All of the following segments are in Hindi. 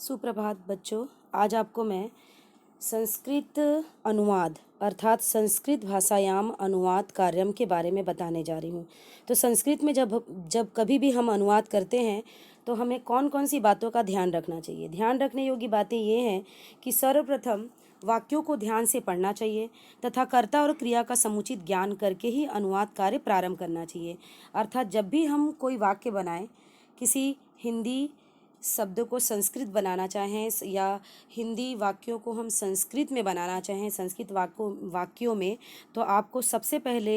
सुप्रभात बच्चों। आज आपको मैं संस्कृत अनुवाद अर्थात संस्कृत भाषायाम अनुवाद कार्यम के बारे में बताने जा रही हूँ। तो संस्कृत में जब कभी भी हम अनुवाद करते हैं तो हमें कौन कौन सी बातों का ध्यान रखना चाहिए। ध्यान रखने योग्य बातें ये हैं कि सर्वप्रथम वाक्यों को ध्यान से पढ़ना चाहिए तथा कर्ता और क्रिया का समुचित ज्ञान करके ही अनुवाद कार्य प्रारंभ करना चाहिए। अर्थात जब भी हम कोई वाक्य बनाएं, किसी हिंदी शब्द को संस्कृत बनाना चाहें या हिंदी वाक्यों को हम संस्कृत में बनाना चाहें संस्कृत वाक्यों में, तो आपको सबसे पहले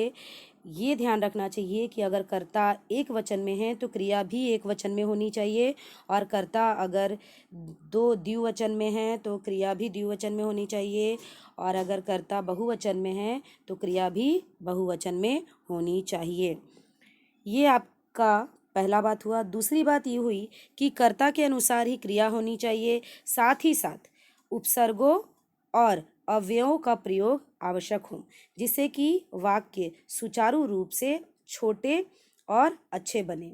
ये ध्यान रखना चाहिए कि अगर कर्ता एक वचन में है तो क्रिया भी एक वचन में होनी चाहिए, और कर्ता अगर दो द्विवचन में है तो क्रिया भी द्विवचन में होनी चाहिए, और अगर कर्ता बहुवचन में है तो क्रिया भी बहुवचन में होनी चाहिए। ये आपका पहला बात हुआ। दूसरी बात ये हुई कि कर्ता के अनुसार ही क्रिया होनी चाहिए, साथ ही साथ उपसर्गों और अव्ययों का प्रयोग आवश्यक हो, जिससे कि वाक्य सुचारू रूप से छोटे और अच्छे बने।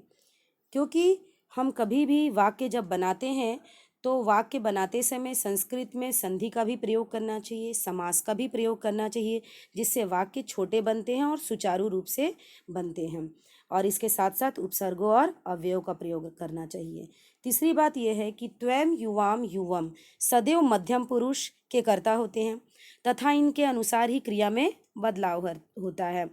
क्योंकि हम कभी भी वाक्य जब बनाते हैं तो वाक्य बनाते समय संस्कृत में संधि का भी प्रयोग करना चाहिए, समास का भी प्रयोग करना चाहिए, जिससे वाक्य छोटे बनते हैं और सुचारू रूप से बनते हैं। और इसके साथ साथ उपसर्गों और अव्ययों का प्रयोग करना चाहिए। तीसरी बात यह है कि त्वम युवाम युवम सदैव मध्यम पुरुष के कर्ता होते हैं तथा इनके अनुसार ही क्रिया में बदलाव होता है।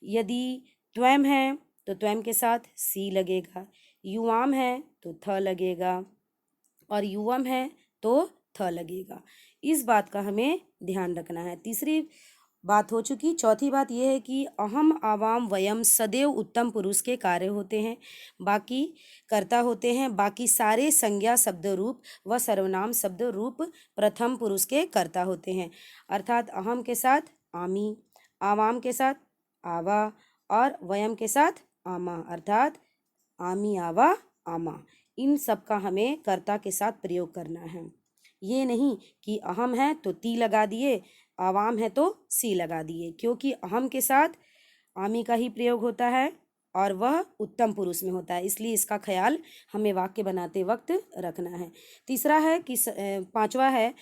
यदि त्वम है तो त्वम के साथ सी लगेगा, युवाम है तो थ लगेगा, और युवम है तो थ लगेगा। इस बात का हमें ध्यान रखना है। तीसरी बात हो चुकी। चौथी बात यह है कि अहम आवाम वयम सदैव उत्तम पुरुष के कार्य होते हैं, बाकी कर्ता होते हैं। बाकी सारे संज्ञा शब्द रूप व सर्वनाम शब्द रूप प्रथम पुरुष के कर्ता होते हैं। अर्थात अहम के साथ आमी, आवाम के साथ आवा और वयम के साथ आमा, अर्थात आमी आवा आमा। इन सब का हमें कर्ता के साथ प्रयोग करना है। ये नहीं कि अहम है तो ती लगा दिए, आवाम है तो सी लगा दिए, क्योंकि अहम के साथ आमी का ही प्रयोग होता है और वह उत्तम पुरुष में होता है। इसलिए इसका ख्याल हमें वाक्य बनाते वक्त रखना है। तीसरा है कि पांचवा है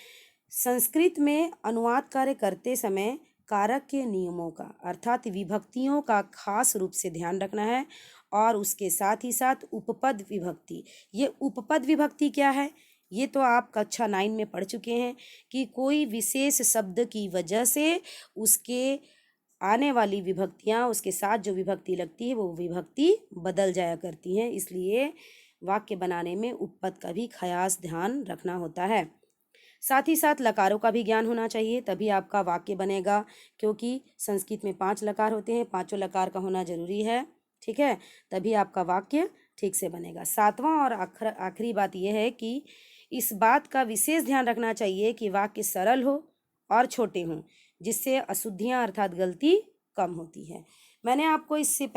संस्कृत में अनुवाद कार्य करते समय कारक के नियमों का अर्थात विभक्तियों का खास रूप से ध्यान रखना है, और उसके साथ ही साथ उपपद विभक्ति। ये उपपद विभक्ति क्या है, ये तो आप कक्षा 9 में पढ़ चुके हैं कि कोई विशेष शब्द की वजह से उसके आने वाली विभक्तियाँ, उसके साथ जो विभक्ति लगती है वो विभक्ति बदल जाया करती हैं। इसलिए वाक्य बनाने में उपपद का भी खास ध्यान रखना होता है। साथ ही साथ लकारों का भी ज्ञान होना चाहिए, तभी आपका वाक्य बनेगा, क्योंकि संस्कृत में 5 लकार होते हैं, 5 लकार का होना जरूरी है। ठीक है, तभी आपका वाक्य ठीक से बनेगा। सातवां और आखिरी बात यह है कि इस बात का विशेष ध्यान रखना चाहिए कि वाक्य सरल हो और छोटे हों, जिससे अशुद्धियाँ अर्थात गलती कम होती है। मैंने आपको इससे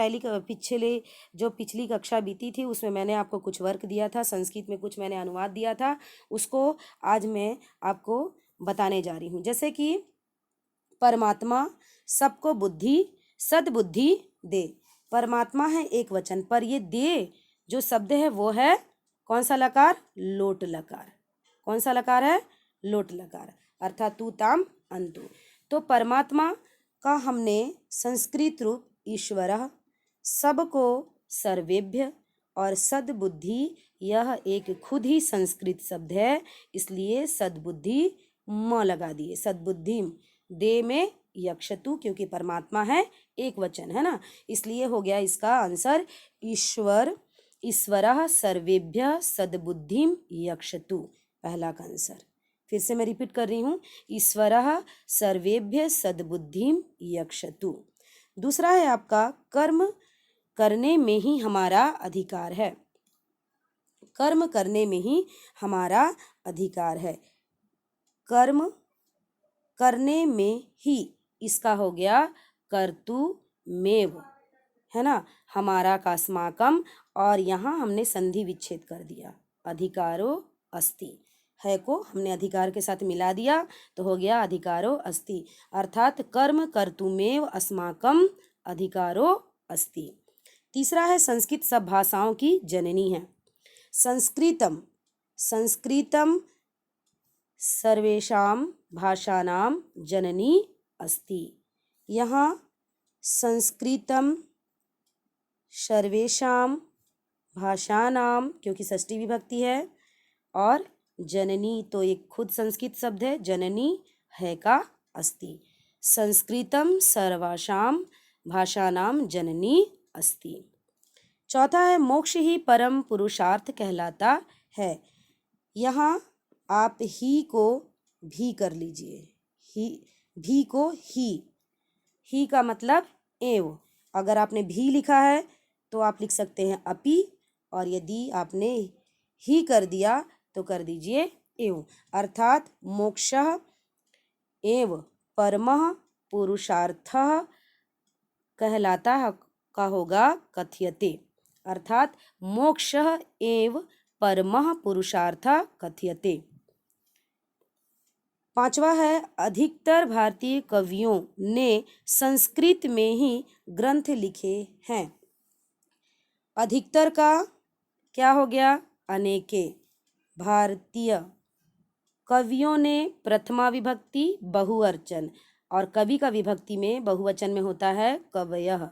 पिछली कक्षा बीती थी, उसमें मैंने आपको कुछ वर्क दिया था, संस्कृत में कुछ मैंने अनुवाद दिया था, उसको आज मैं आपको बताने जा रही हूँ। जैसे कि परमात्मा सबको बुद्धि सद्बुद्धि दे। परमात्मा है एक वचन, पर ये दे जो शब्द है वो है कौन सा लकार? लोट लकार। कौन सा लकार है? लोट लकार, अर्थात तू ताम अंतु। तो परमात्मा का हमने संस्कृत रूप ईश्वरः, सबको सर्वेभ्य और सद्बुद्धि, यह एक खुद ही संस्कृत शब्द है, इसलिए सद्बुद्धि म लगा दिए। सद्बुद्धि दे में यक्षतु, क्योंकि परमात्मा है एक वचन है ना, इसलिए हो गया इसका आंसर ईश्वरः सर्वेभ्य सद्बुद्धिम यक्षतु, पहला का आंसर। फिर से मैं रिपीट कर रही हूँ, ईश्वरः सर्वेभ्य सद्बुद्धिम यक्षतु। दूसरा है आपका कर्म करने में ही हमारा अधिकार है। कर्म करने में ही हमारा अधिकार है। कर्म करने में ही, इसका हो गया कर्तुमेव, है ना, हमारा का अस्माकम, और यहाँ हमने संधि विच्छेद कर दिया, अधिकारो अस्ति, है को हमने अधिकार के साथ मिला दिया तो हो गया अधिकारो अस्ति, अर्थात कर्म कर्तुमेव अस्माकम अधिकारो अस्ति। तीसरा है संस्कृत सब भाषाओं की जननी है। संस्कृतम संस्कृतं सर्वेषां भाषाणां जननी अस्ति। यहाँ संस्कृतं सर्वेषां भाषाणां, क्योंकि षष्ठी विभक्ति है, और जननी तो एक खुद संस्कृत शब्द है, जननी है का अस्ति। संस्कृतं सर्वासां भाषाणां जननी अस्ति। चौथा है मोक्ष ही परम पुरुषार्थ कहलाता है। यहाँ आप ही को भी कर लीजिए, भी को ही का मतलब एव। अगर आपने भी लिखा है तो आप लिख सकते हैं अपि, और यदि आपने ही कर दिया तो कर दीजिए एव। अर्थात मोक्षः एव परमः पुरुषार्थः कहलाता का होगा कथ्यते। अर्थात मोक्षः एव परमः पुरुषार्थः कथ्यते। पांचवा है अधिकतर भारतीय कवियों ने संस्कृत में ही ग्रंथ लिखे हैं। अधिकतर का क्या हो गया? अनेके। भारतीय कवियों ने प्रथमा विभक्ति बहुवचन, और कवि का विभक्ति में बहुवचन में होता है कवयः।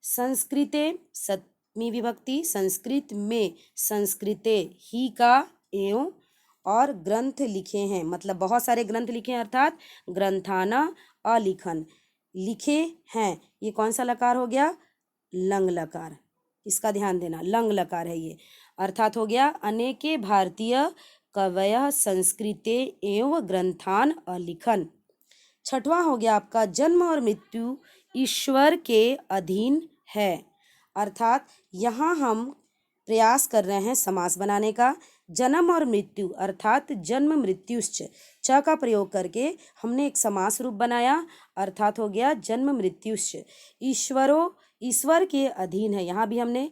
संस्कृते सप्तमी विभक्ति, संस्कृत में संस्कृते ही का एवं, और ग्रंथ लिखे हैं मतलब बहुत सारे ग्रंथ लिखे हैं, अर्थात ग्रंथाना अलिखन लिखे हैं। ये कौन सा लकार हो गया? लंग लकार, इसका ध्यान देना, लंग लकार है ये। अर्थात हो गया अनेके भारतीय कवयः संस्कृते एवं ग्रंथान अलिखन। छठवा हो गया आपका जन्म और मृत्यु ईश्वर के अधीन है। अर्थात यहाँ हम प्रयास कर रहे हैं समास बनाने का। जन्म और मृत्यु अर्थात जन्म मृत्युश्च, च का प्रयोग करके हमने एक समास रूप बनाया, अर्थात हो गया जन्म मृत्युश्च। ईश्वर के अधीन है, यहाँ भी हमने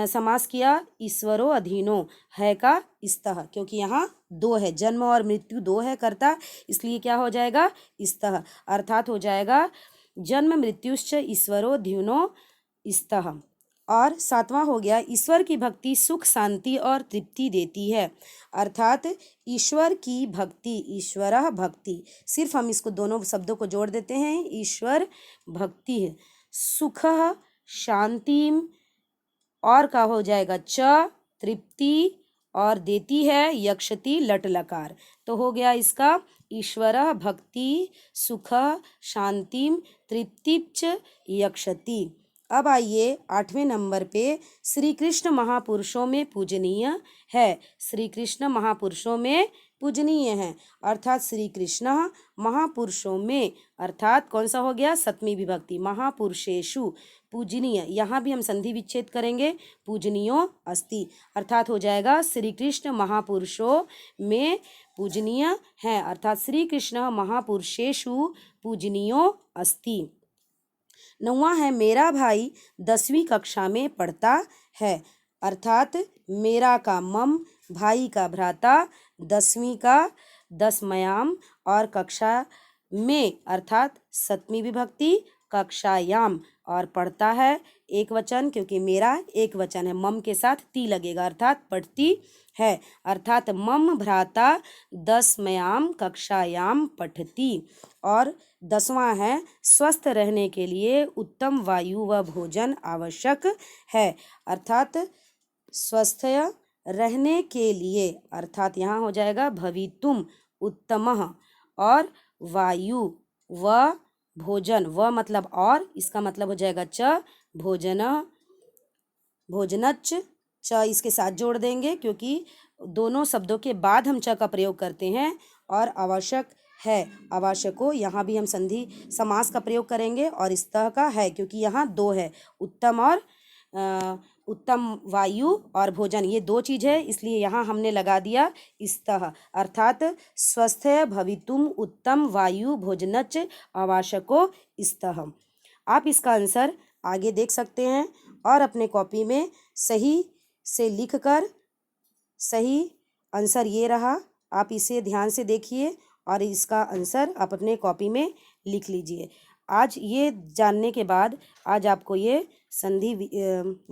समास किया ईश्वरो अधीनो है का इस्तः, क्योंकि यहाँ दो है, जन्म और मृत्यु दो है कर्ता, इसलिए क्या हो जाएगा? इस्तः। अर्थात हो जाएगा जन्म मृत्युश्च ईश्वरो अधीनो इस्तः। और सातवां हो गया ईश्वर की भक्ति सुख शांति और तृप्ति देती है। अर्थात ईश्वर की भक्ति, ईश्वरः भक्ति, सिर्फ हम इसको दोनों शब्दों को जोड़ देते हैं, ईश्वर भक्ति है, सुखः शांतिम, और का हो जाएगा च तृप्ति, और देती है यक्षति लट लकार। तो हो गया इसका ईश्वरः भक्ति सुखः शांतिम तृप्तिच यक्षति। अब आइए 8वें नंबर पे, श्री कृष्ण महापुरुषों में पूजनीय है। श्री कृष्ण महापुरुषों में पूजनीय है, अर्थात श्री कृष्ण महापुरुषों में, अर्थात कौन सा हो गया? सप्तमी विभक्ति, महापुरुषेषु पूजनीय। यहाँ भी हम संधि विच्छेद करेंगे, पूजनीयो अस्ति, अर्थात हो जाएगा श्री कृष्ण महापुरुषों में पूजनीय है, अर्थात श्री कृष्ण महापुरुषेषु पूजनीयो अस्ति। 9वां है मेरा भाई 10वीं कक्षा में पढ़ता है। अर्थात मेरा का मम, भाई का भ्राता, 10वीं का दसमयाम, और कक्षा में अर्थात सप्तमी विभक्ति कक्षायाम, और पढ़ता है एक वचन, क्योंकि मेरा एक वचन है, मम के साथ ती लगेगा, अर्थात पढ़ती है। अर्थात मम भ्राता 10म्याम कक्षायाम पठति। और 10वां है स्वस्थ रहने के लिए उत्तम वायु व भोजन आवश्यक है। अर्थात स्वस्थ रहने के लिए, अर्थात यहाँ हो जाएगा भवितुम उत्तमः, और वायु व भोजन, व मतलब और, इसका मतलब हो जाएगा च भोजन, भोजनच, च इसके साथ जोड़ देंगे क्योंकि दोनों शब्दों के बाद हम च का प्रयोग करते हैं। और आवश्यक है, आवश्यको, यहाँ भी हम संधि समास का प्रयोग करेंगे, और इस्तः का है क्योंकि यहाँ दो है, उत्तम और उत्तम वायु और भोजन, ये दो चीज़ है, इसलिए यहाँ हमने लगा दिया इस्तः। अर्थात स्वस्थ भवितुम उत्तम वायु भोजनच आवश्यको इस्तः। आप इसका आंसर आगे देख सकते हैं और अपने कॉपी में सही से लिखकर, सही आंसर ये रहा, आप इसे ध्यान से देखिए और इसका आंसर आप अपने कॉपी में लिख लीजिए। आज ये जानने के बाद आज आपको ये संधि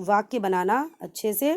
वाक्य बनाना अच्छे से